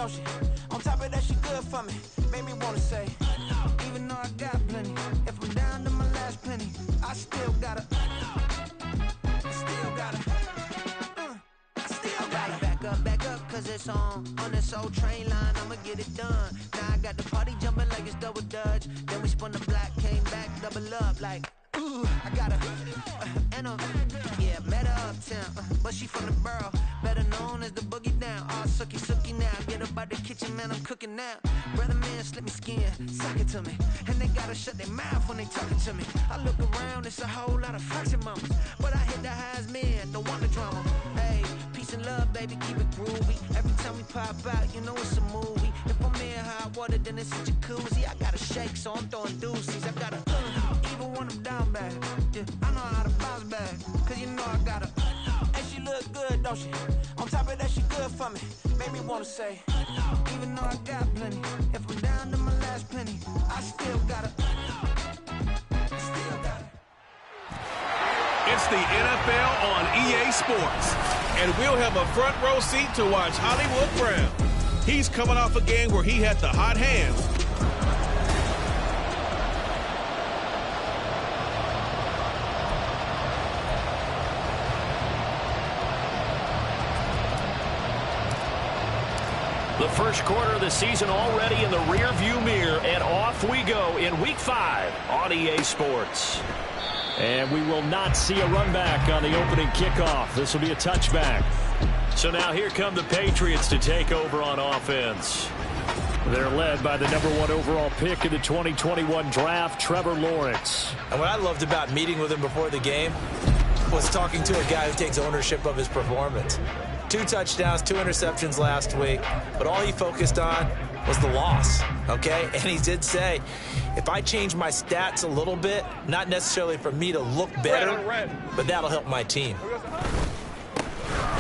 don't she? On top of that, she good for me. Made me wanna say, even though I got plenty, if I'm down to my last penny, I still gotta, back up, cause it's on this old train line, I'ma get it done. Now I got the party jumping like it's double dutch. Then we spun the block, came back, double up like, ooh, I got a, yeah, met her uptown, but she from the borough, better known as the boogie down. All sookie now, get up out the kitchen, man, I'm cooking now. Brother man, slip me skin, suck it to me, and they gotta shut their mouth when they talking to me. I look around, it's a whole lot of foxy mamas, but I hit the highs, man, don't want the drama. Hey, peace and love, baby, keep it groovy. Every time we pop out, you know it's a movie. If I'm in hot water, then it's a jacuzzi. I gotta shake, so I'm throwing deuces. I gotta, even when I'm down bad, yeah, I know how to bounce back, cause you know I gotta, and she look good, don't she? On top of that, she good for me. Made me wanna say, even though I got plenty, if I'm down to my last penny, I still gotta, It's the NFL on EA Sports, and we'll have a front row seat to watch Hollywood Brown. He's coming off a game where he had the hot hands. The first quarter of the season already in the rear-view mirror, and off we go in Week 5 on EA Sports. And we will not see a run back on the opening kickoff. This will be a touchback. So now here come the Patriots to take over on offense. They're led by the #1 overall pick in the 2021 draft, Trevor Lawrence. And what I loved about meeting with him before the game was talking to a guy who takes ownership of his performance. 2 touchdowns, 2 interceptions last week, but all he focused on was the loss, okay? And he did say, if I change my stats a little bit, not necessarily for me to look better, but that'll help my team.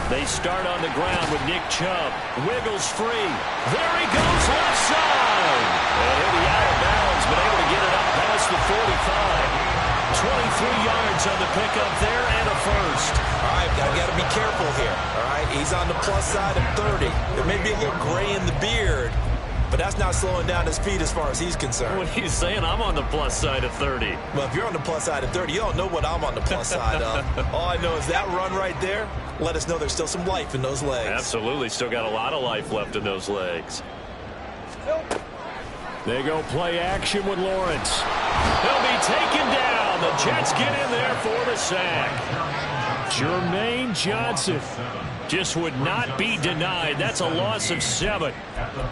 They start on the ground with Nick Chubb. Wiggles free. There he goes, left side. And he'll be out of bounds, but able to get it up past the 45. 23 yards on the pickup there and a first. All right, I got to be careful here, all right? He's on the plus side of 30. There may be a little gray in the beard, but that's not slowing down his speed as far as he's concerned. What are you saying? I'm on the plus side of 30. Well, if you're on the plus side of 30, you don't know what I'm on the plus side of. All I know is that run right there let us know there's still some life in those legs. Absolutely. Still got a lot of life left in those legs. They go play action with Lawrence. He'll be taken down. The Jets get in there for the sack. Jermaine Johnson just would not be denied. That's a loss of 7.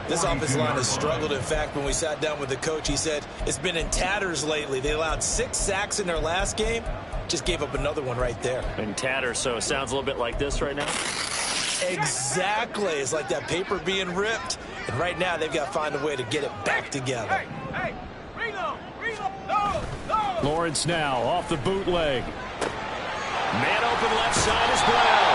This offensive line has struggled. In fact, when we sat down with the coach, he said it's been in tatters lately. They allowed 6 sacks in their last game. Just gave up another one right there. In tatters, so it sounds a little bit like this right now? Exactly. It's like that paper being ripped. And right now, they've got to find a way to get it back together. Hey, reload, no. Lawrence now off the bootleg. Man open left side as well.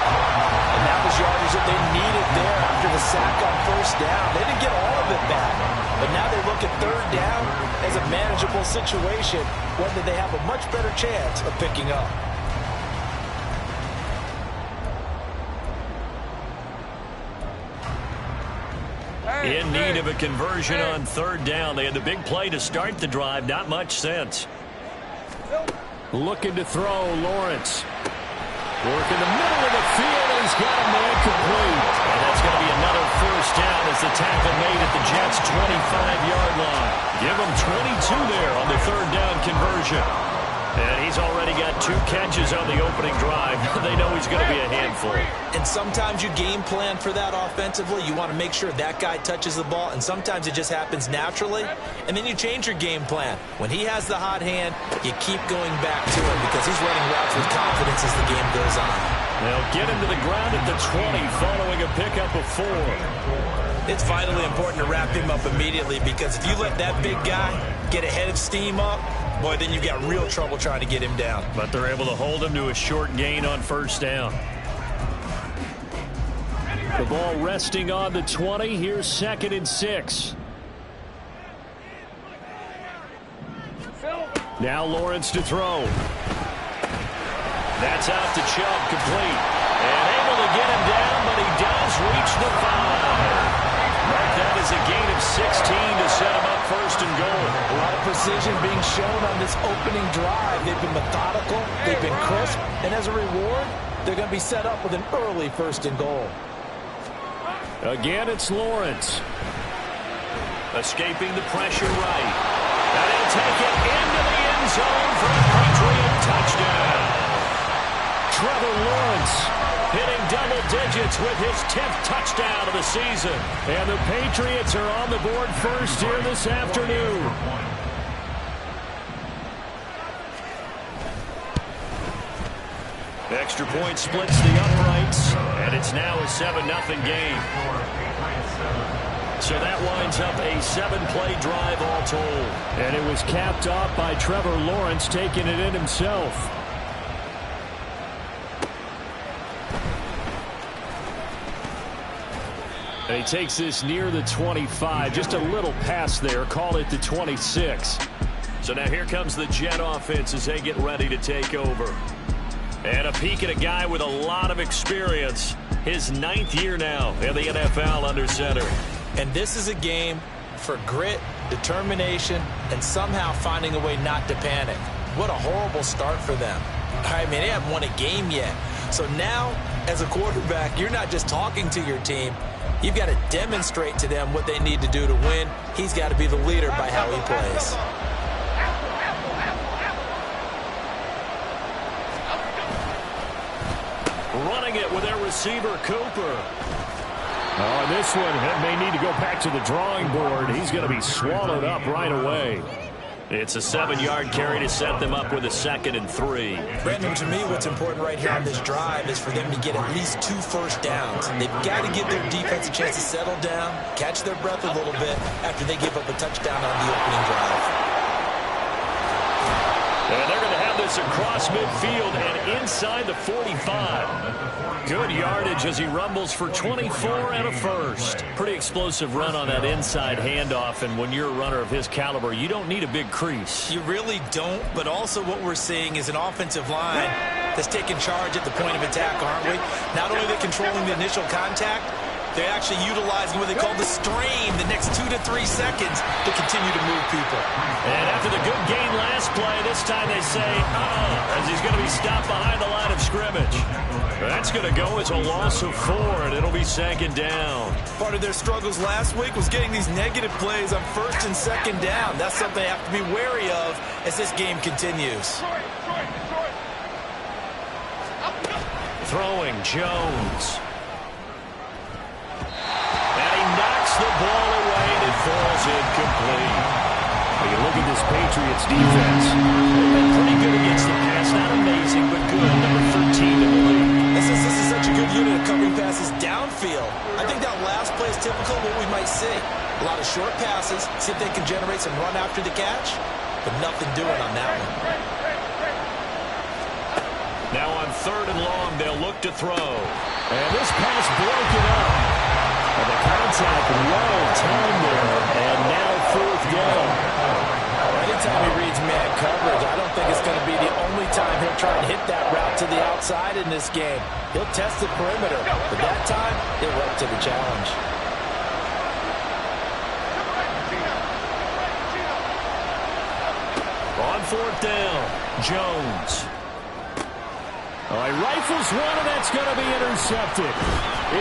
And that was yardage that they needed there after the sack on first down. They didn't get all of it back. But now they look at third down as a manageable situation, one that they have a much better chance of picking up. In need of a conversion on third down. They had the big play to start the drive. Not much sense. Looking to throw, Lawrence. Work in the middle of the field, and he's got a man complete. And that's going to be another first down as the tackle made at the Jets' 25-yard line. Give them 22 there on the third down conversion. And he's already got 2 catches on the opening drive. They know he's going to be a handful. And sometimes you game plan for that offensively. You want to make sure that guy touches the ball, and sometimes it just happens naturally. And then you change your game plan. When he has the hot hand, you keep going back to him because he's running routes with confidence as the game goes on. They'll get him to the ground at the 20 following a pickup of 4. It's vitally important to wrap him up immediately because if you let that big guy get a head of steam up, boy, then you've got real trouble trying to get him down. But they're able to hold him to a short gain on first down. The ball resting on the 20. Here's 2nd and 6. Now Lawrence to throw. That's out to Chubb, complete. And able to get him down, but he does reach the 5. has a gain of 16 to set him up first and goal. A lot of precision being shown on this opening drive. They've been methodical, they've been crisp, and as a reward, they're going to be set up with an early first and goal. Again, it's Lawrence. Escaping the pressure right. And he'll take it into the end zone for a Patriot touchdown. Trevor Lawrence hitting double digits with his 10th touchdown of the season. And the Patriots are on the board first here this afternoon. Extra point splits the uprights, and it's now a 7-0 game. So that winds up a 7-play drive all told. And it was capped off by Trevor Lawrence taking it in himself. And he takes this near the 25, just a little pass there, call it the 26. So now here comes the Jet offense as they get ready to take over. And a peek at a guy with a lot of experience. His 9th year now in the NFL under center. And this is a game for grit, determination, and somehow finding a way not to panic. What a horrible start for them. I mean, they haven't won a game yet. So now, as a quarterback, you're not just talking to your team. You've got to demonstrate to them what they need to do to win. He's got to be the leader by how he plays. Running it with their receiver, Cooper. Oh, and this one may need to go back to the drawing board. He's going to be swallowed up right away. It's a 7-yard carry to set them up with a 2nd and 3. Brandon, to me, what's important right here on this drive is for them to get at least 2 first downs. They've got to give their defense a chance to settle down, catch their breath a little bit after they give up a touchdown on the opening drive. And they're going to have this across midfield and inside the 45. Good yardage as he rumbles for 24 and a first. Pretty explosive run on that inside handoff, and when you're a runner of his caliber, you don't need a big crease. You really don't, but also what we're seeing is an offensive line that's taking charge at the point of attack, aren't we? Not only are they controlling the initial contact, they're actually utilizing what they call the strain the next 2 to 3 seconds to continue to move people. And after the good gain last play, this time they say, as he's going to be stopped behind the line of scrimmage. That's going to go as a loss of 4, and it'll be 2nd down. Part of their struggles last week was getting these negative plays on 1st and 2nd down. That's something they have to be wary of as this game continues. Throwing Jones. And he knocks the ball away, and it falls incomplete. When you look at this Patriots defense, they've been pretty good against the pass. Not amazing, but good. Number 13 in the league. This is such a good unit of covering passes downfield. I think that last play is typical of what we might see. A lot of short passes, see if they can generate some run after the catch, but nothing doing on that one. Now on 3rd and long, they'll look to throw. And this pass broken up. And the contact well timed there, and now 4th down. Anytime he reads man coverage, I don't think it's going to be the only time he'll try and hit that route to the outside in this game. He'll test the perimeter, but that time, he'll up to the challenge. On 4th down, Jones. Oh, he rifles one, and that's going to be intercepted.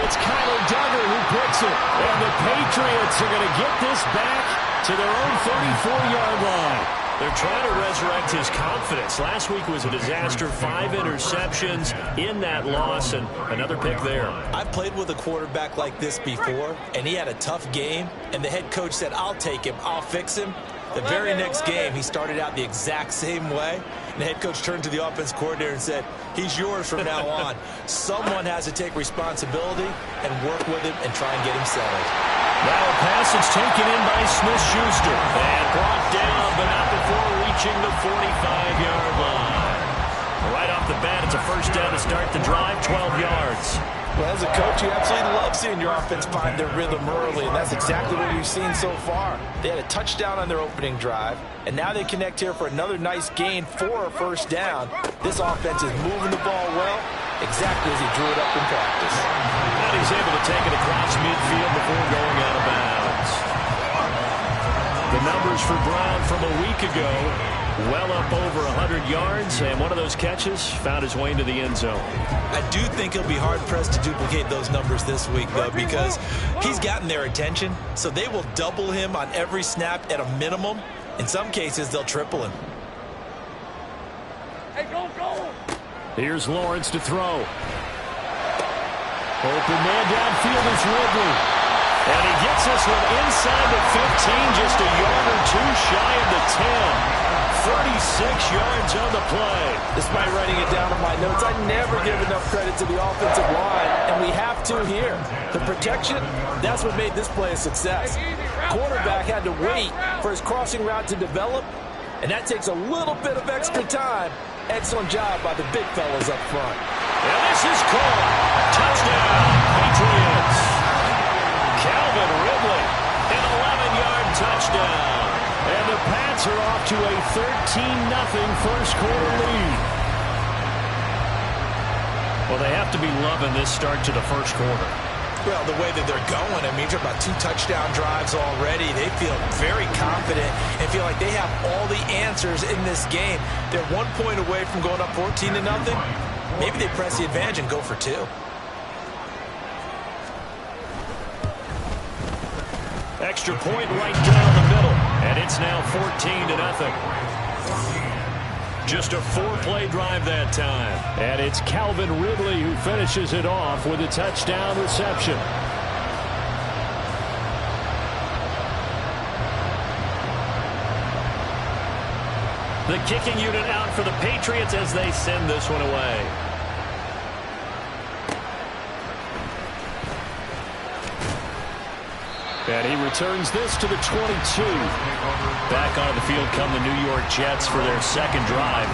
It's Kyler Duggar who picks it, and the Patriots are going to get this back to their own 34-yard line. They're trying to resurrect his confidence. Last week was a disaster. 5 interceptions in that loss, and another pick there. I've played with a quarterback like this before, and he had a tough game, and the head coach said, I'll take him, I'll fix him. The very next game, he started out the exact same way. And the head coach turned to the offense coordinator and said, he's yours from now on. Someone has to take responsibility and work with him and try and get him settled. Now a pass is taken in by Smith-Schuster. And brought down, but not before reaching the 45-yard line. Right off the bat, it's a first down to start the drive, 12 yards. Well, as a coach, you absolutely love seeing your offense find their rhythm early, and that's exactly what we've seen so far. They had a touchdown on their opening drive, and now they connect here for another nice gain for a first down. This offense is moving the ball well, exactly as he drew it up in practice. And he's able to take it across midfield before going out of bounds. The numbers for Brown from a week ago, well up over 100 yards, and one of those catches found his way into the end zone. I do think he'll be hard-pressed to duplicate those numbers this week, though, because he's gotten their attention, so they will double him on every snap at a minimum. In some cases, they'll triple him. Hey, go, go! Here's Lawrence to throw. Open man downfield is Ridley. And he gets this one inside the 15, just a yard or two shy of the 10. 36 yards on the play. Despite writing it down on my notes, I never give enough credit to the offensive line, and we have to here. The protection, that's what made this play a success. Quarterback had to wait for his crossing route to develop, and that takes a little bit of extra time. Excellent job by the big fellas up front. And this is caught. Touchdown, Patriots. Calvin Ridley, an 11-yard touchdown. And the Pats are off to a 13-0 first quarter lead. Well, they have to be loving this start to the first quarter. Well, the way that they're going, I mean, you're about 2 touchdown drives already. They feel very confident and feel like they have all the answers in this game. They're 1 point away from going up 14-0. Maybe they press the advantage and go for 2. Extra point right down the middle, and it's now 14-0. Just a 4-play drive that time. And it's Calvin Ridley who finishes it off with a touchdown reception. The kicking unit out for the Patriots as they send this one away. And he returns this to the 22. Back onto the field come the New York Jets for their second drive.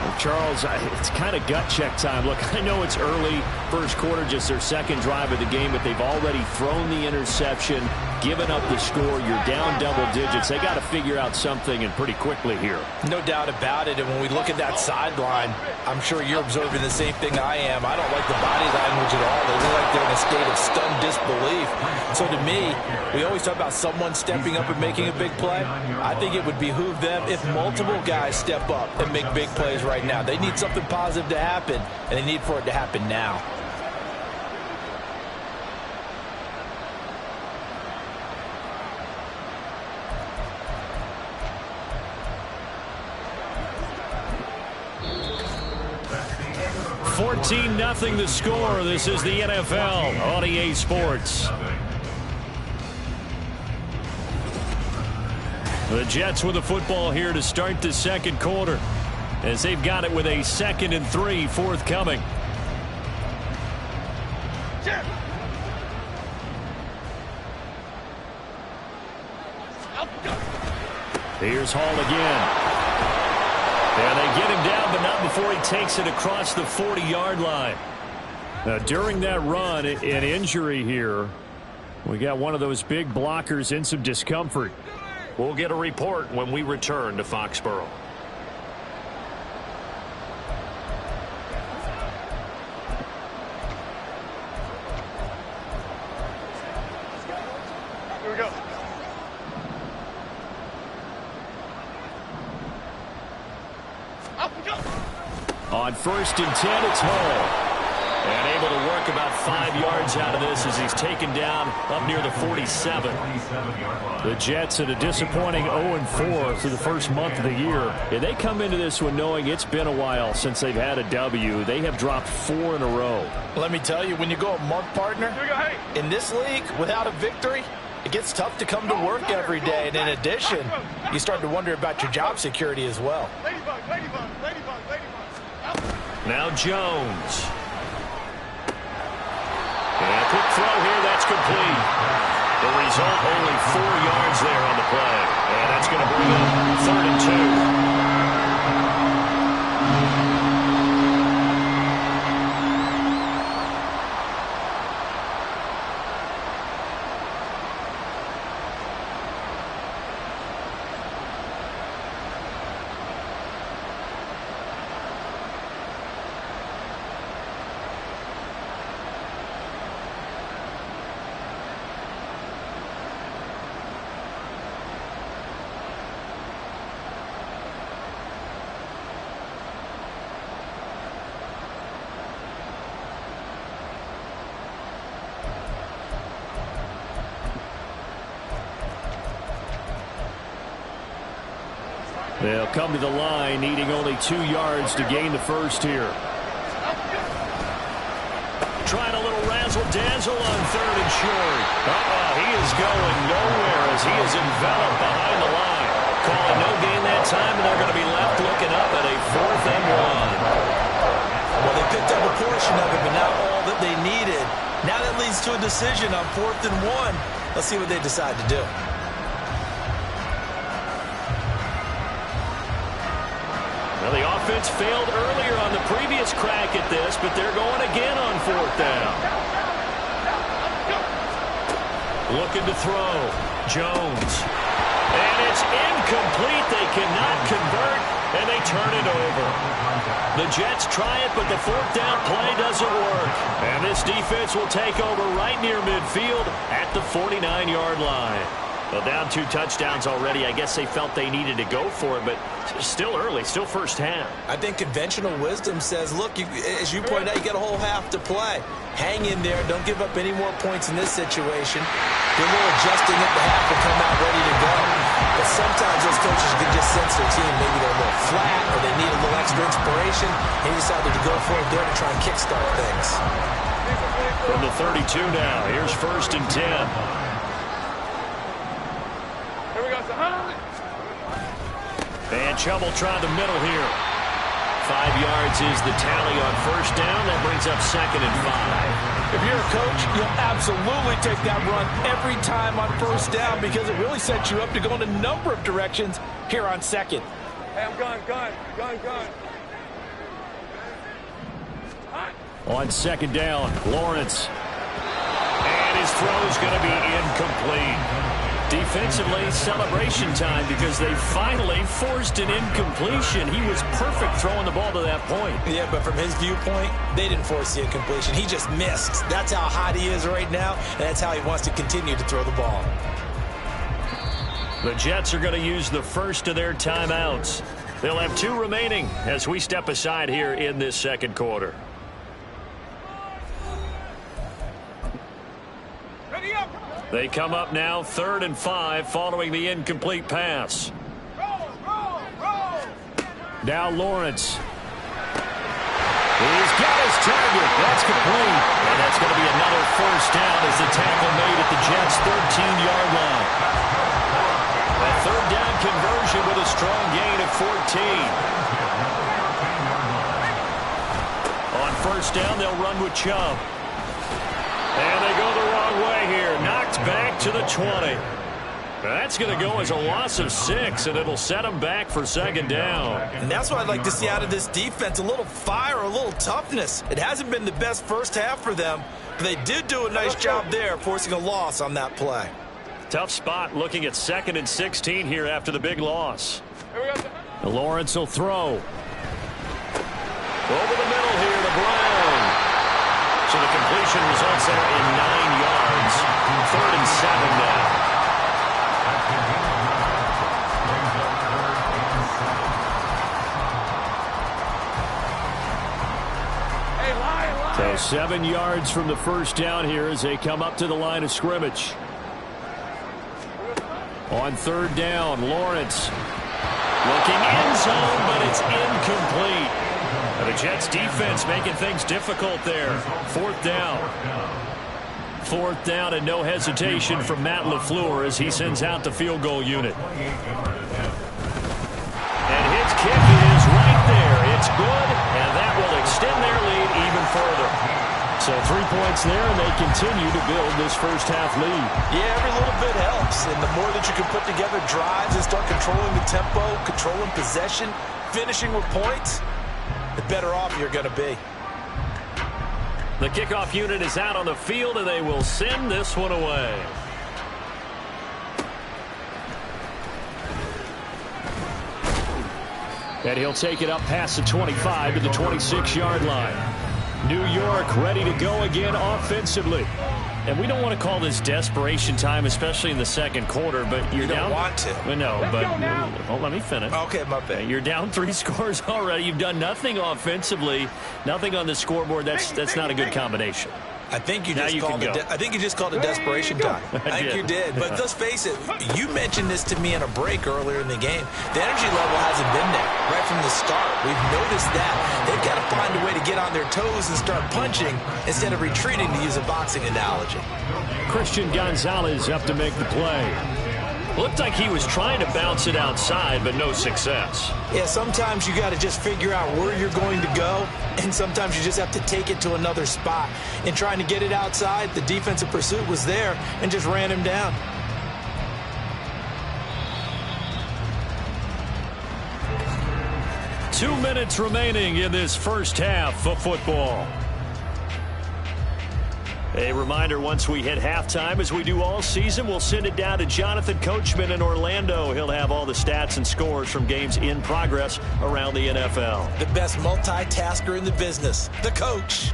Well, Charles, it's kind of gut check time. Look, I know it's early, first quarter, just their second drive of the game, but they've already thrown the interception, given up the score. You're down double digits. They got to figure out something, and pretty quickly here. No doubt about it. And when we look at that sideline, I'm sure you're observing the same thing I am. I don't like the body language at all. They look like they're in a state of stunned disbelief. So to me, we always talk about someone stepping up and making a big play. I think it would behoove them if multiple guys step up and make big plays right now. They need something positive to happen, and they need for it to happen now. Nothing the score. This is the NFL on EA Sports. The Jets with the football here to start the second quarter, as they've got it with a 2nd and 3 forthcoming. Here's Hall again. And they get him down, but not before he takes it across the 40-yard line. Now, during that run, an injury here. We got one of those big blockers in some discomfort. We'll get a report when we return to Foxborough. Here we go. On 1st and 10, it's Hall. And able to work about 5 yards out of this as he's taken down up near the 47. The Jets at a disappointing 0-4 through the first month of the year. And they come into this one knowing it's been a while since they've had a W. They have dropped 4 in a row. Let me tell you, when you go a month, partner, in this league, without a victory, it gets tough to come to work every day. And in addition, you start to wonder about your job security as well. Now Jones. And a quick throw here, that's complete. The result, only 4 yards there on the play. And that's going to bring up 3rd and 2. They'll come to the line, needing only 2 yards to gain the first here. Trying a little razzle-dazzle on 3rd and short. He is going nowhere as he is enveloped behind the line. Calling no gain that time, and they're going to be left looking up at a 4th and 1. Well, they picked up a portion of it, but not all that they needed. Now that leads to a decision on 4th and 1. Let's see what they decide to do. Well, the offense failed earlier on the previous crack at this, but they're going again on 4th down. Looking to throw. Jones. And it's incomplete. They cannot convert, and they turn it over. The Jets try it, but the 4th down play doesn't work. And this defense will take over right near midfield at the 49-yard line. Well, down 2 touchdowns already. I guess they felt they needed to go for it, but still early, still first half. I think conventional wisdom says, look, as you pointed out, you got a whole half to play. Hang in there. Don't give up any more points in this situation. Do a little adjusting at the half and come out ready to go. But sometimes those coaches can just sense their team. Maybe they're a little flat or they need a little extra inspiration. He decided to go for it there to try and kickstart things. From the 32 now, here's 1st and 10. And Chubb trying the middle here. 5 yards is the tally on 1st down. That brings up 2nd and 5. If you're a coach, you'll absolutely take that run every time on 1st down because it really sets you up to go in a number of directions here on 2nd. Hey, I'm gone. On 2nd down, Lawrence. And his throw's going to be incomplete. Defensively, celebration time because they finally forced an incompletion. He was perfect throwing the ball to that point. Yeah, but from his viewpoint, they didn't force the incompletion. He just missed. That's how hot he is right now, and that's how he wants to continue to throw the ball. The Jets are going to use the first of their timeouts. They'll have 2 remaining as we step aside here in this 2nd quarter. They come up now 3rd and 5 following the incomplete pass. Now Lawrence. He's got his target. That's complete. And that's going to be another 1st down as the tackle made at the Jets' 13-yard line. A 3rd down conversion with a strong gain of 14. On 1st down, they'll run with Chubb. And they go the wrong way here. Knocked back to the 20. That's going to go as a loss of 6, and it'll set them back for 2nd down. And that's what I'd like to see out of this defense, a little fire, a little toughness. It hasn't been the best first half for them, but they did do a nice job there, forcing a loss on that play. Tough spot looking at 2nd and 16 here after the big loss. Lawrence will throw. Over the middle here to Brown. So the completion results there in 9 yards. 3rd and 7 now. So 7 yards from the 1st down here as they come up to the line of scrimmage. On 3rd down, Lawrence looking end zone, but it's incomplete. The Jets defense making things difficult there. 4th down. 4th down and no hesitation from Matt LaFleur as he sends out the field goal unit. And his kick is right there. It's good, and that will extend their lead even further. So 3 points there, and they continue to build this first half lead. Yeah, every little bit helps, and the more that you can put together drives and start controlling the tempo, controlling possession, finishing with points, the better off you're going to be. The kickoff unit is out on the field, and they will send this one away. And he'll take it up past the 25 to the 26-yard line. New York ready to go again offensively. And we don't want to call this desperation time, especially in the 2nd quarter, but you're down. You don't want to. No, but let me finish. Okay, my bad. You're down 3 scores already. You've done nothing offensively, nothing on the scoreboard. That's not a good combination. I think you just called a desperation time. I think you did. But let's face it, you mentioned this to me in a break earlier in the game. The energy level hasn't been there right from the start. We've noticed that. They've got to find a way to get on their toes and start punching instead of retreating, to use a boxing analogy. Christian Gonzalez up to make the play. Looked like he was trying to bounce it outside, but no success. Yeah, sometimes you got to just figure out where you're going to go, and sometimes you just have to take it to another spot. In trying to get it outside, the defensive pursuit was there and just ran him down. Two minutes remaining in this first half of football. A reminder, once we hit halftime, as we do all season, we'll send it down to Jonathan Coachman in Orlando. He'll have all the stats and scores from games in progress around the NFL. The best multitasker in the business, the coach.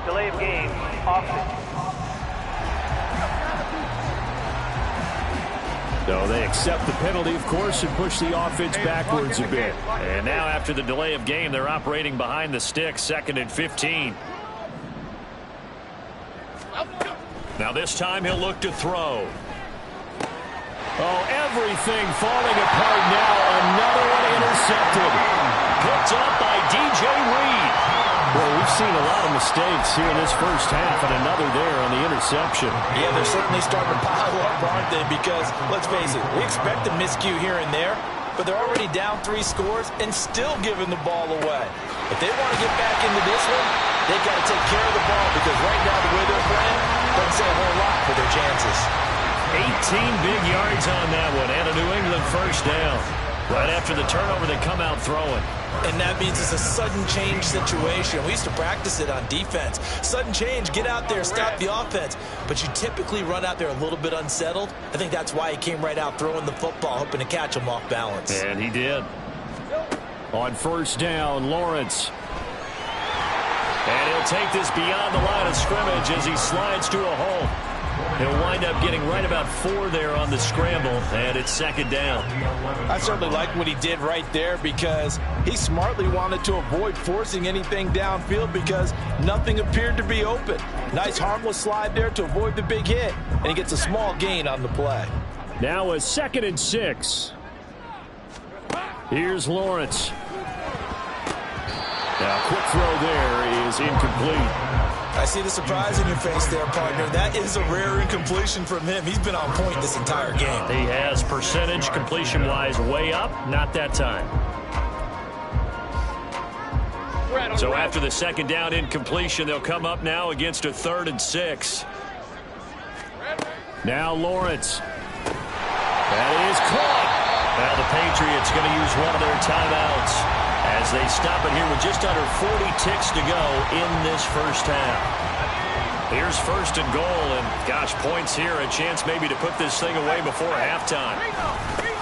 Delay of game, offense. So they accept the penalty, of course, and push the offense backwards a bit. And now after the delay of game, they're operating behind the stick, 2nd and 15. Now this time he'll look to throw. Oh, everything falling apart now. Another one intercepted. Picked up by DJ Reed. Well, we've seen a lot of mistakes here in this first half, and another there on the interception. Yeah, they're certainly starting to pile up, aren't they? Because, let's face it, we expect a miscue here and there, but they're already down 3 scores and still giving the ball away. If they want to get back into this one, they've got to take care of the ball, because right now the way they're playing doesn't say a whole lot for their chances. 18 big yards on that one, and a New England first down. Right after the turnover, they come out throwing. And that means it's a sudden change situation. We used to practice it on defense. Sudden change, get out there, stop the offense. But you typically run out there a little bit unsettled. I think that's why he came right out throwing the football, hoping to catch him off balance. And he did. On first down, Lawrence. And he'll take this beyond the line of scrimmage as he slides to a hole. He'll wind up getting right about 4 there on the scramble, and it's 2nd down. I certainly like what he did right there, because he smartly wanted to avoid forcing anything downfield because nothing appeared to be open. Nice harmless slide there to avoid the big hit, and he gets a small gain on the play. Now a 2nd and 6. Here's Lawrence. Now, quick throw there is incomplete. I see the surprise in your face there, partner. That is a rare incompletion from him. He's been on point this entire game. He has percentage completion-wise way up. Not that time. So after the 2nd down incompletion, they'll come up now against a 3rd and 6. Now Lawrence. That is caught. Now the Patriots going to use one of their timeouts as they stop it here with just under 40 ticks to go in this first half. Here's 1st and goal, and gosh, points here, a chance maybe to put this thing away before halftime.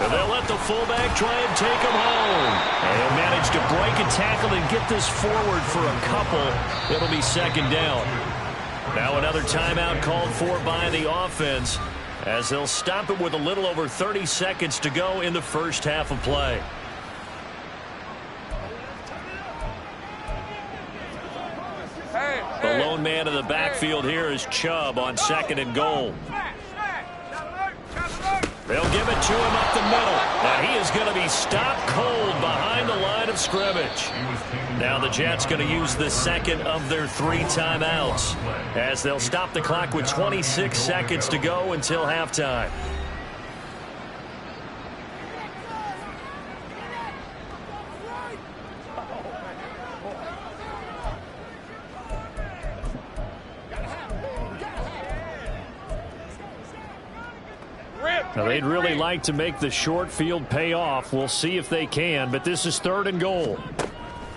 And they'll let the fullback try and take him home. And he'll manage to break a tackle and get this forward for a couple. It'll be 2nd down. Now another timeout called for by the offense as they'll stop it with a little over 30 seconds to go in the first half of play. The lone man in the backfield here is Chubb on 2nd and goal. They'll give it to him up the middle. And he is going to be stopped cold behind the line of scrimmage. Now the Jets going to use the 2nd of their 3 timeouts as they'll stop the clock with 26 seconds to go until halftime. Now, they'd really like to make the short field pay off. We'll see if they can, but this is 3rd and goal.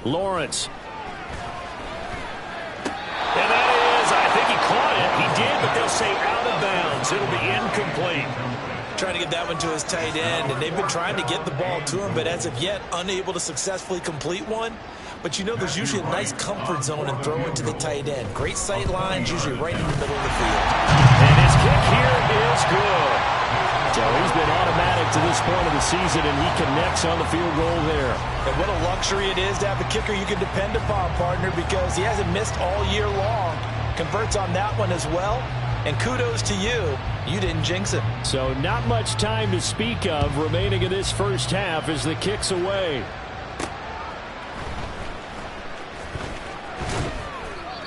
Lawrence. And that is, I think he caught it. He did, but they'll say out of bounds. It'll be incomplete. Trying to get that one to his tight end, and they've been trying to get the ball to him, but as of yet, unable to successfully complete one. But you know, there's usually a nice comfort zone in throwing to the tight end. Great sight lines, usually right in the middle of the field. And his kick here is good. So he's been automatic to this point of the season, and he connects on the field goal there. And what a luxury it is to have a kicker you can depend upon, partner, because he hasn't missed all year long. Converts on that one as well. And kudos to you. You didn't jinx it. So not much time to speak of remaining in this first half as the kick's away.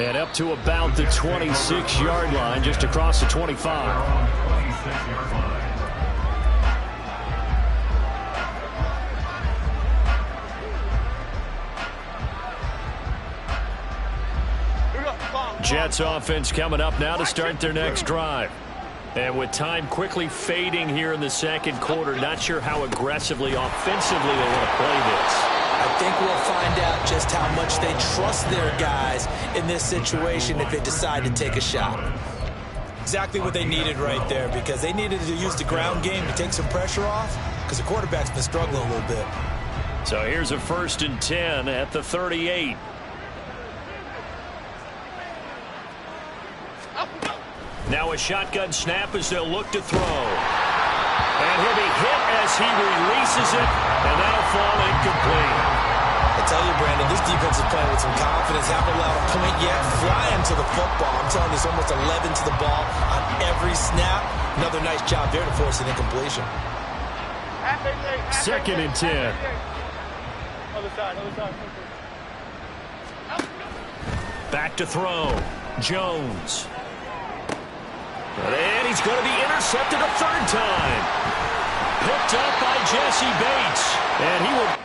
And up to about the 26-yard line, just across the 25. Jets offense coming up now to start their next drive. And with time quickly fading here in the second quarter, not sure how aggressively, offensively they want to play this. I think we'll find out just how much they trust their guys in this situation if they decide to take a shot. Exactly what they needed right there, because they needed to use the ground game to take some pressure off, because the quarterback's been struggling a little bit. So here's a 1st and 10 at the 38. Now a shotgun snap as they'll look to throw. And he'll be hit as he releases it, and that'll fall incomplete. I tell you, Brandon, this defense is playing with some confidence. Haven't allowed a point yet. Flying to the football. I'm telling you, there's almost 11 to the ball on every snap. Another nice job there to force an incompletion. 2nd and 10. Back to throw. Jones. And he's going to be intercepted a 3rd time. Picked up by Jesse Bates. And he will...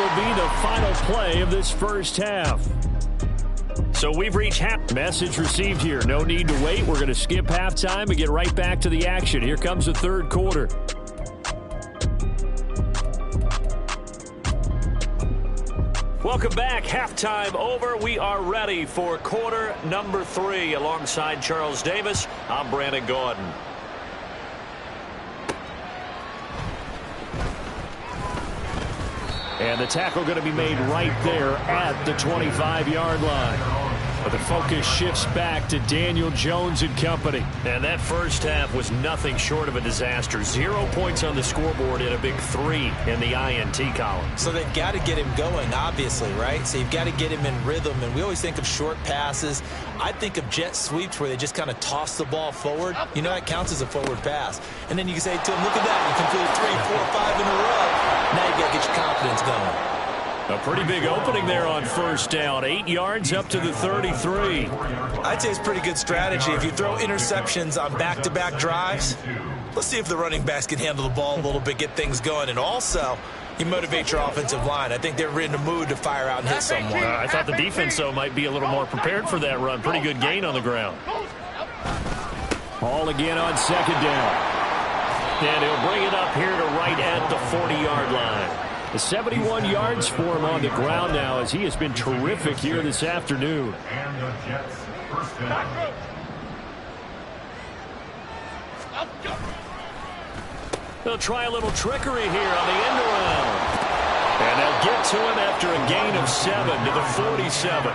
will be the final play of this first half. So we've reached half. Message received here. No need to wait. We're going to skip halftime and get right back to the action. Here comes the third quarter. Welcome back. Halftime over. We are ready for quarter number 3. Alongside Charles Davis, I'm Brandon Gaudin. And the tackle going to be made right there at the 25-yard line. But the focus shifts back to Daniel Jones and company. And that first half was nothing short of a disaster. 0 points on the scoreboard and a big 3 in the INT column. So they've got to get him going, obviously, right? So you've got to get him in rhythm. And we always think of short passes. I think of jet sweeps where they just kind of toss the ball forward. You know, that counts as a forward pass. And then you can say to him, look at that. You completed 3, 4, 5 in a row. Now you got to get your confidence going. A pretty big opening there on first down. 8 yards up to the 33. I'd say it's pretty good strategy. If you throw interceptions on back-to-back drives, let's see if the running backs can handle the ball a little bit, get things going. And also, you motivate your offensive line. I think they're in the mood to fire out and hit someone. I thought the defense, though, might be a little more prepared for that run. Pretty good gain on the ground. Ball again on second down. And he'll bring it up here to right at the 40-yard line. 71 yards for him on the ground now, as he has been terrific here this afternoon. They'll try a little trickery here on the end around. And they'll get to him after a gain of 7 to the 47.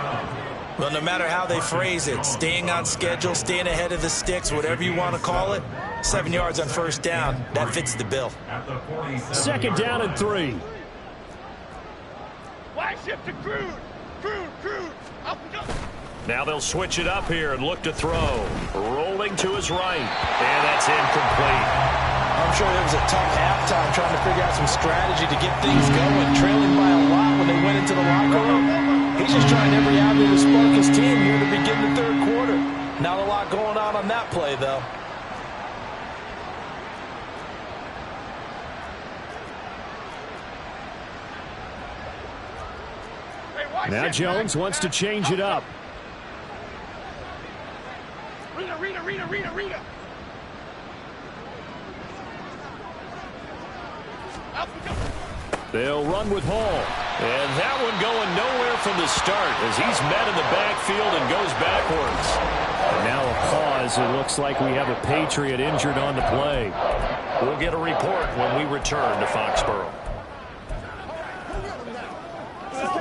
Well, no matter how they phrase it, staying on schedule, staying ahead of the sticks, whatever you want to call it, 7 yards on first down, that fits the bill. Second down and 3. Wide shift to Crude. Up and go. Now they'll switch it up here and look to throw. Rolling to his right. And that's incomplete. I'm sure it was a tough halftime trying to figure out some strategy to get things going. Trailing by a lot when they went into the locker room. He's just trying every avenue to spark his team here to begin the third quarter. Not a lot going on that play, though. Now Jones wants to change it up. Rita. They'll run with Hall. And that one going nowhere from the start as he's met in the backfield and goes backwards. And now a pause. It looks like we have a Patriot injured on the play. We'll get a report when we return to Foxborough.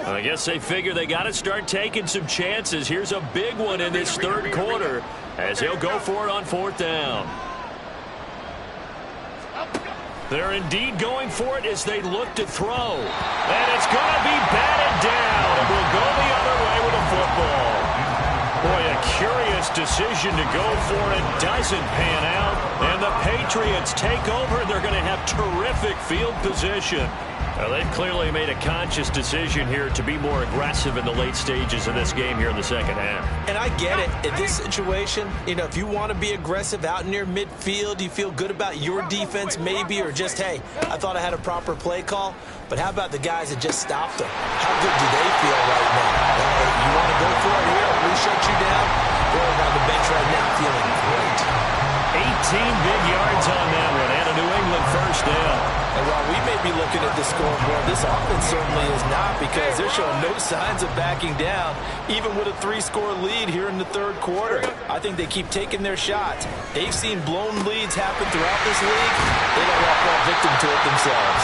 I guess they figure they got to start taking some chances. Here's a big one in this third quarter as he'll go for it on fourth down. They're indeed going for it as they look to throw. And it's going to be batted down. And we'll go the other way with a football. Boy, a curious decision to go for it. Doesn't pan out. And the Patriots take over. They're going to have terrific field position. Well, they've clearly made a conscious decision here to be more aggressive in the late stages of this game here in the second half. And I get it. In this situation, you know, if you want to be aggressive out near midfield, you feel good about your defense maybe, or just, hey, I thought I had a proper play call. But how about the guys that just stopped them? How good do they feel right now? You want to go for it here? We shut you down? They're on the bench right now feeling great. 18 big yards on that one and a New England first down. And while we may be looking at the scoreboard, this offense certainly is not, because they're showing no signs of backing down, even with a 3-score lead here in the third quarter. I think they keep taking their shots. They've seen blown leads happen throughout this league. They don't want to fall victim to it themselves.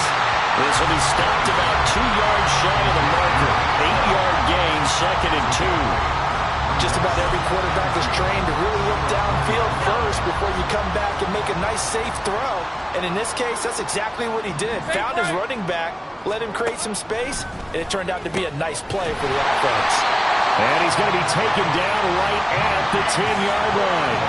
This will be stopped about 2 yards shy of the marker. 8-yard gain, 2nd and 2. Just about every quarterback is trained to really look downfield first before you come back and make a nice, safe throw. And in this case, that's exactly what he did. Found his running back, let him create some space, and it turned out to be a nice play for the offense. And he's going to be taken down right at the 10-yard line.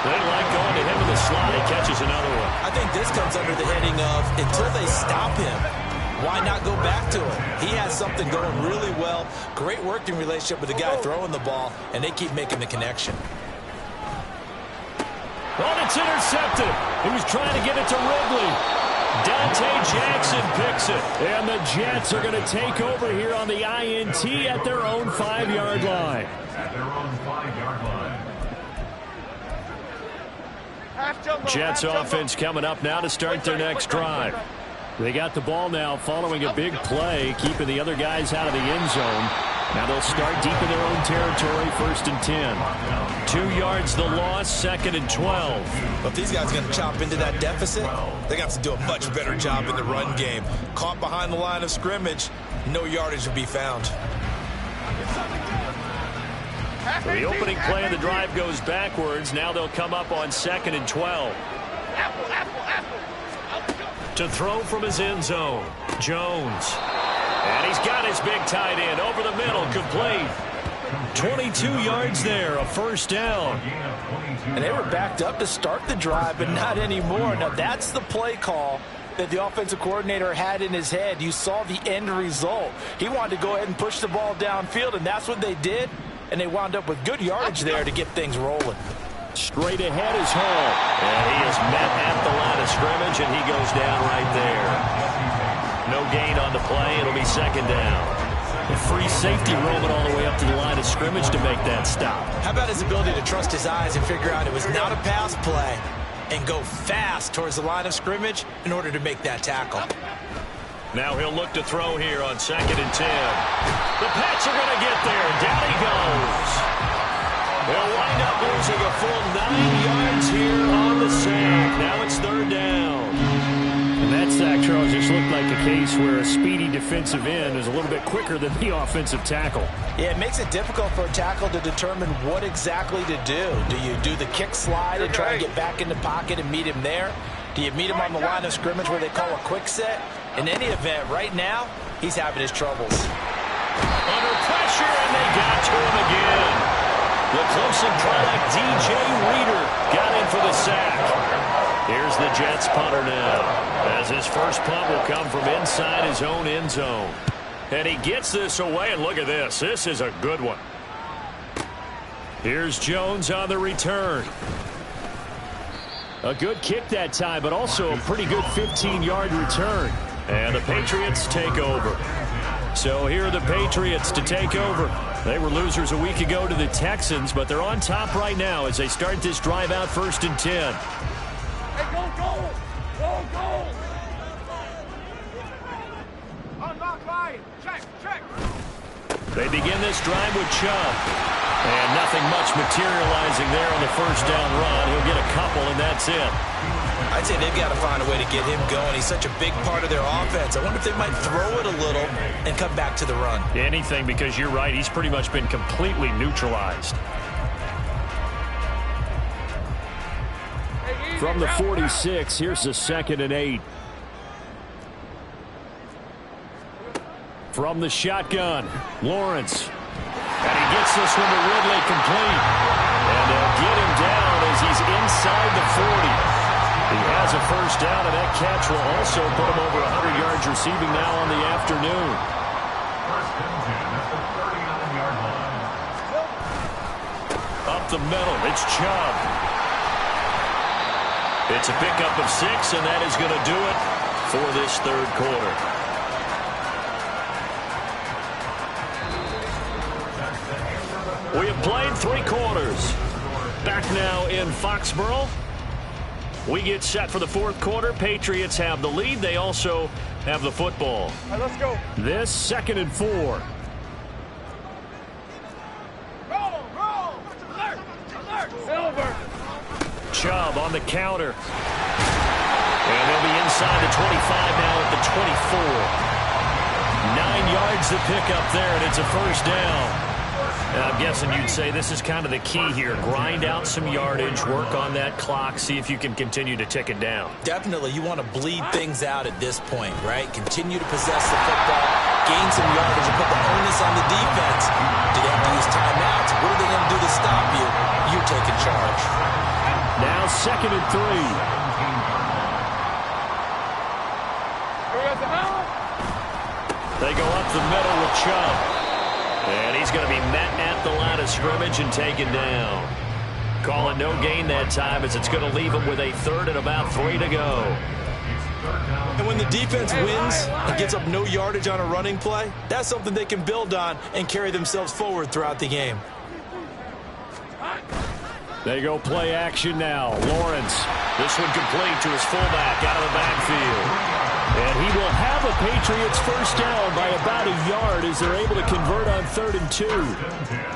They like going to him in the slot. He catches another one. I think this comes under the heading of, until they stop him, why not go back to him? He has something going really well. Great working relationship with the guy throwing the ball, and they keep making the connection. Oh, it's intercepted. He was trying to get it to Wrigley. Dante Jackson picks it. And the Jets are going to take over here on the INT at their own 5-yard line. Jets offense coming up now to start their next drive. They got the ball now following a big play, keeping the other guys out of the end zone. Now they'll start deep in their own territory, 1st and 10. 2 yards the loss, 2nd and 12. But if these guys are going to chop into that deficit, they're going to have to do a much better job in the run game. Caught behind the line of scrimmage, no yardage to be found. The opening play of the drive goes backwards. Now they'll come up on 2nd and 12. To throw from his end zone, Jones. And he's got his big tight end over the middle, complete. 22 yards there, a 1st down. And they were backed up to start the drive, but not anymore. Now that's the play call that the offensive coordinator had in his head. You saw the end result. He wanted to go ahead and push the ball downfield, and that's what they did. And they wound up with good yardage there to get things rolling. Straight ahead is Hall. And he is met at the line of scrimmage, and he goes down right there. No gain on the play. It'll be 2nd down. A free safety roaming all the way up to the line of scrimmage to make that stop. How about his ability to trust his eyes and figure out it was not a pass play and go fast towards the line of scrimmage in order to make that tackle. Now he'll look to throw here on 2nd and 10. The Pats are going to get there. Down he goes. They'll wind up losing a full 9 yards here on the sack. Now it's 3rd down. And that sack, Charles, just looked like a case where a speedy defensive end is a little bit quicker than the offensive tackle. Yeah, it makes it difficult for a tackle to determine what exactly to do. Do you do the kick slide and try to get back in the pocket and meet him there? Do you meet him on the line of scrimmage where they call a quick set? In any event, right now, he's having his troubles. Under pressure, and they got to him again. The Clemson product, DJ Reader, got in for the sack. Here's the Jets punter now, as his first punt will come from inside his own end zone. And he gets this away, and look at this. This is a good one. Here's Jones on the return. A good kick that time, but also a pretty good 15-yard return. And the Patriots take over. So here are the Patriots to take over. They were losers a week ago to the Texans, but they're on top right now as they start this drive out 1st and 10. Hey, go, go! Go, go! Unlock line! Check, check! They begin this drive with Chubb. And nothing much materializing there on the 1st down run. He'll get a couple, and that's it. I'd say they've got to find a way to get him going. He's such a big part of their offense. I wonder if they might throw it a little and come back to the run. Anything, because you're right. He's pretty much been completely neutralized. From the 46, here's the 2nd and 8. From the shotgun, Lawrence. And he gets this one to Ridley complete. And they'll get him down as he's inside the 40. He has a 1st down, and that catch will also put him over 100 yards receiving now on the afternoon. Up the middle, it's Chubb. It's a pickup of 6, and that is going to do it for this 3rd quarter. We have played 3 quarters. Back now in Foxborough. We get set for the 4th quarter. Patriots have the lead. They also have the football. All right, let's go. This 2nd and 4. Roll, roll! Alert! Alert! Silver! Chubb on the counter. And they'll be inside the 25 now at the 24. 9 yards to pick up there, and it's a 1st down. I'm guessing you'd say this is kind of the key here. Grind out some yardage, work on that clock, see if you can continue to tick it down. Definitely, you want to bleed things out at this point, right? Continue to possess the football, gain some yardage, and put the onus on the defense. Do they have to use timeouts? What are they going to do to stop you? You're taking charge. Now 2nd and 3. They go up the middle with Chubb. And he's going to be met at the line of scrimmage and taken down. Calling no gain that time as it's going to leave him with a 3rd and about 3 to go. And when the defense wins and gets up no yardage on a running play, that's something they can build on and carry themselves forward throughout the game. They go play action now. Lawrence. This one complete to his fullback out of the backfield. And he will have a Patriots first down by about a yard as they're able to convert on 3rd and 2.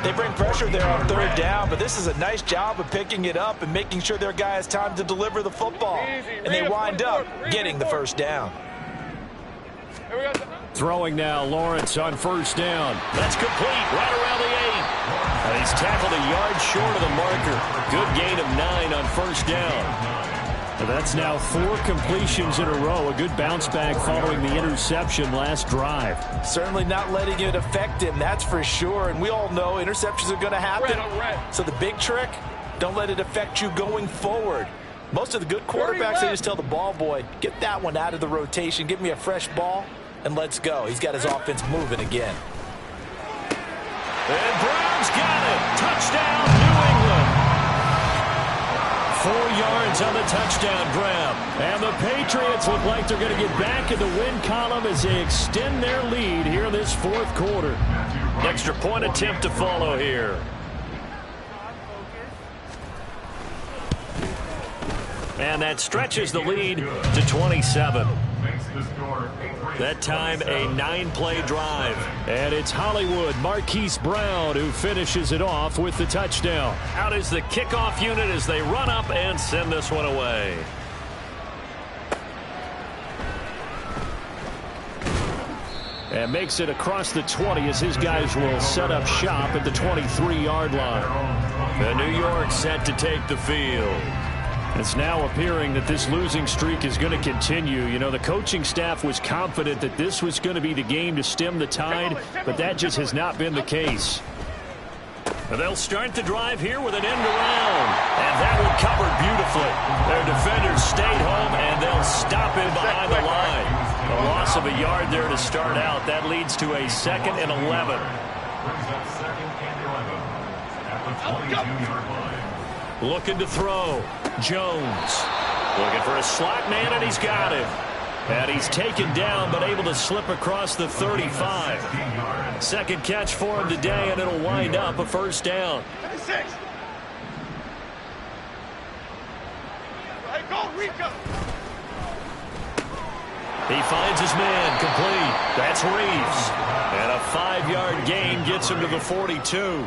They bring pressure there on 3rd down, but this is a nice job of picking it up and making sure their guy has time to deliver the football. And they wind up getting the first down. Throwing now, Lawrence on 1st down. That's complete right around the 8. And he's tackled a yard short of the marker. Good gain of 9 on 1st down. And that's now 4 completions in a row. A good bounce back following the interception last drive. Certainly not letting it affect him, that's for sure. And we all know interceptions are going to happen. So the big trick, don't let it affect you going forward. Most of the good quarterbacks, they just tell the ball boy, get that one out of the rotation, give me a fresh ball, and let's go. He's got his offense moving again. And Brown's got it. Touchdown, New England. 4 yards on the touchdown grab. And the Patriots look like they're going to get back in the win column as they extend their lead here in this 4th quarter. Extra point attempt to follow here. And that stretches the lead to 27. That time, a 9-play drive. And it's Hollywood, Marquise Brown, who finishes it off with the touchdown. Out is the kickoff unit as they run up and send this one away. And makes it across the 20 as his guys will set up shop at the 23-yard line. The New York set to take the field. It's now appearing that this losing streak is going to continue. You know, the coaching staff was confident that this was going to be the game to stem the tide, but that just has not been the case. They'll start the drive here with an end around, and that one covered beautifully. Their defenders stayed home, and they'll stop him behind the line. A loss of a yard there to start out. That leads to a 2nd and 11. Looking to throw. Jones looking for a slot man, and he's got him. And he's taken down, but able to slip across the 35. 2nd catch for him today, and it'll wind up a first down. He finds his man complete. That's Reeves. And a 5-yard gain gets him to the 42.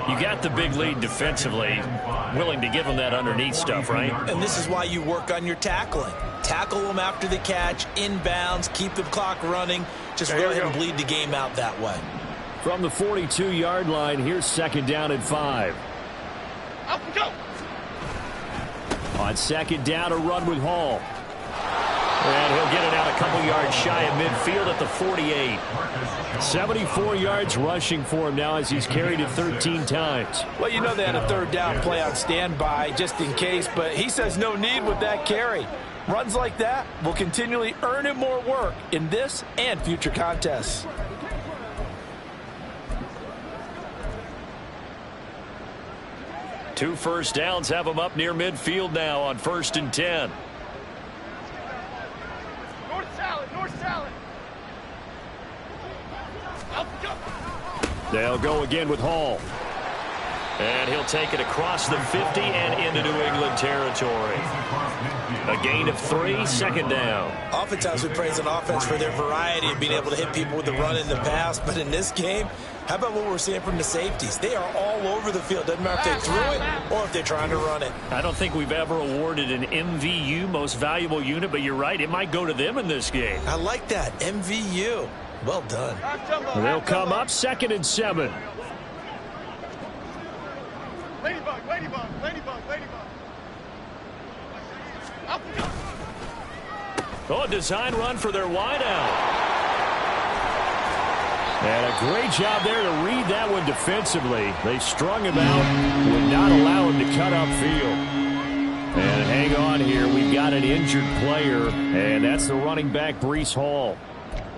You got the big lead defensively. Willing to give him that underneath stuff, right? And this is why you work on your tackling. Tackle them after the catch, inbounds, keep the clock running. Just go ahead and bleed the game out that way. From the 42-yard line, here's 2nd down and 5. Up and go. On 2nd down, a run with Hall. And he'll get it out a couple yards shy of midfield at the 48. 74 yards rushing for him now as he's carried it 13 times. Well, you know they had a 3rd down play on standby just in case, but he says no need with that carry. Runs like that will continually earn him more work in this and future contests. Two first downs have him up near midfield now on 1st and 10. North salad. Up, go. They'll go again with Hall. And he'll take it across the 50 and into New England territory. A gain of 3, 2nd down. Oftentimes we praise an offense for their variety of being able to hit people with the run in the pass, but in this game, how about what we're seeing from the safeties? They are all over the field. Doesn't matter if they threw it or if they're trying to run it. I don't think we've ever awarded an MVU, most valuable unit, but you're right, it might go to them in this game. I like that, MVU. Well done. They'll come up 2nd and 7. Ladybug. Up and go. Oh, a design run for their wideout. And a great job there to read that one defensively. They strung him out, would not allow him to cut upfield. And hang on here, we've got an injured player, and that's the running back, Breece Hall.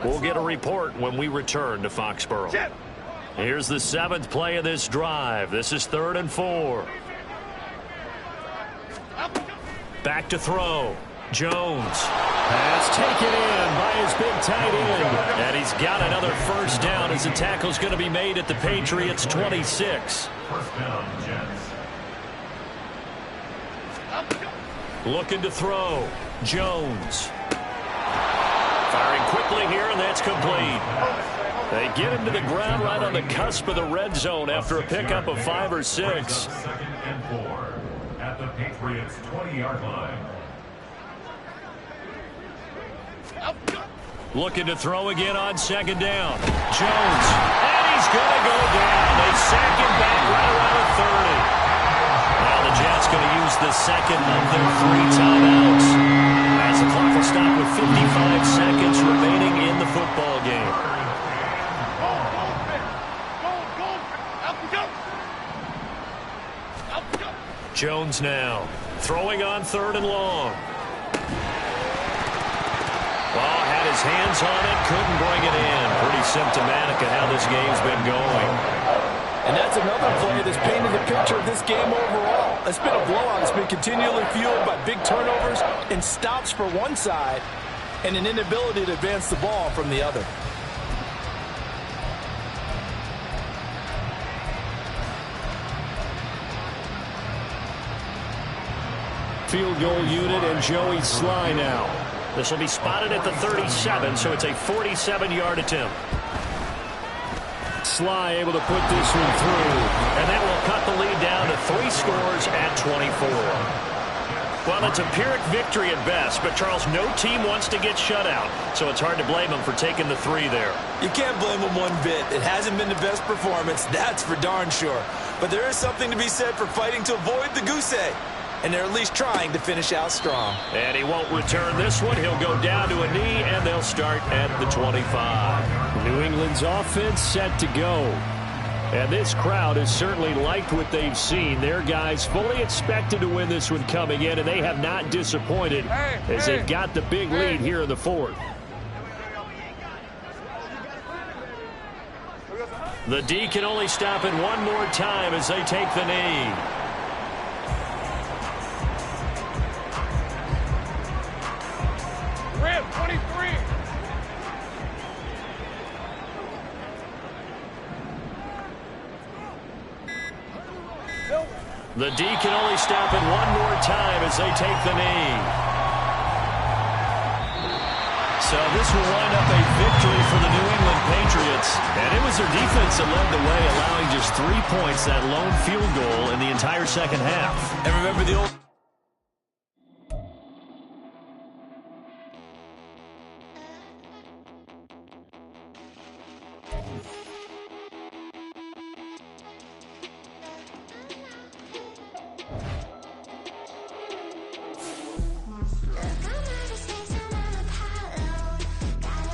We'll get a report when we return to Foxborough. Here's the 7th play of this drive. This is 3rd and 4. Back to throw. Jones. That's taken in by his big tight end. And he's got another first down as the tackle's going to be made at the Patriots' 26. First down, Jets. Looking to throw. Jones. Firing quickly here, and that's complete. They get him to the ground right on the cusp of the red zone after a pickup of 5 or 6. Second and 4 at the Patriots' 20-yard line. Looking to throw again on second down. Jones. And he's going to go down. They sack him back right around the 30. Now the Jets going to use the second of their 3 timeouts. As the clock will stop with 55 seconds remaining in the football game. Jones now throwing on 3rd and long. Well, had his hands on it, couldn't bring it in. Pretty symptomatic of how this game's been going. And that's another play that's painted the picture of this game overall. It's been a blowout. It's been continually fueled by big turnovers and stops for one side and an inability to advance the ball from the other. Field goal unit and Joey Sly now. This will be spotted at the 37, so it's a 47-yard attempt. Sly able to put this one through, and that will cut the lead down to 3 scores at 24. Well, it's a Pyrrhic victory at best, but Charles, no team wants to get shut out, so it's hard to blame them for taking the 3 there. You can't blame them one bit. It hasn't been the best performance, that's for darn sure. But there is something to be said for fighting to avoid the goose egg. And they're at least trying to finish out strong. And he won't return this one. He'll go down to a knee, and they'll start at the 25. New England's offense set to go. And this crowd has certainly liked what they've seen. Their guys fully expected to win this one coming in, and they have not disappointed as they've got the big lead here in the 4th. The D can only stop it one more time as they take the knee. Red 23. The D can only stop it one more time as they take the knee. So this will wind up a victory for the New England Patriots. And it was their defense that led the way, allowing just 3 points, that lone field goal in the entire second half. And remember the old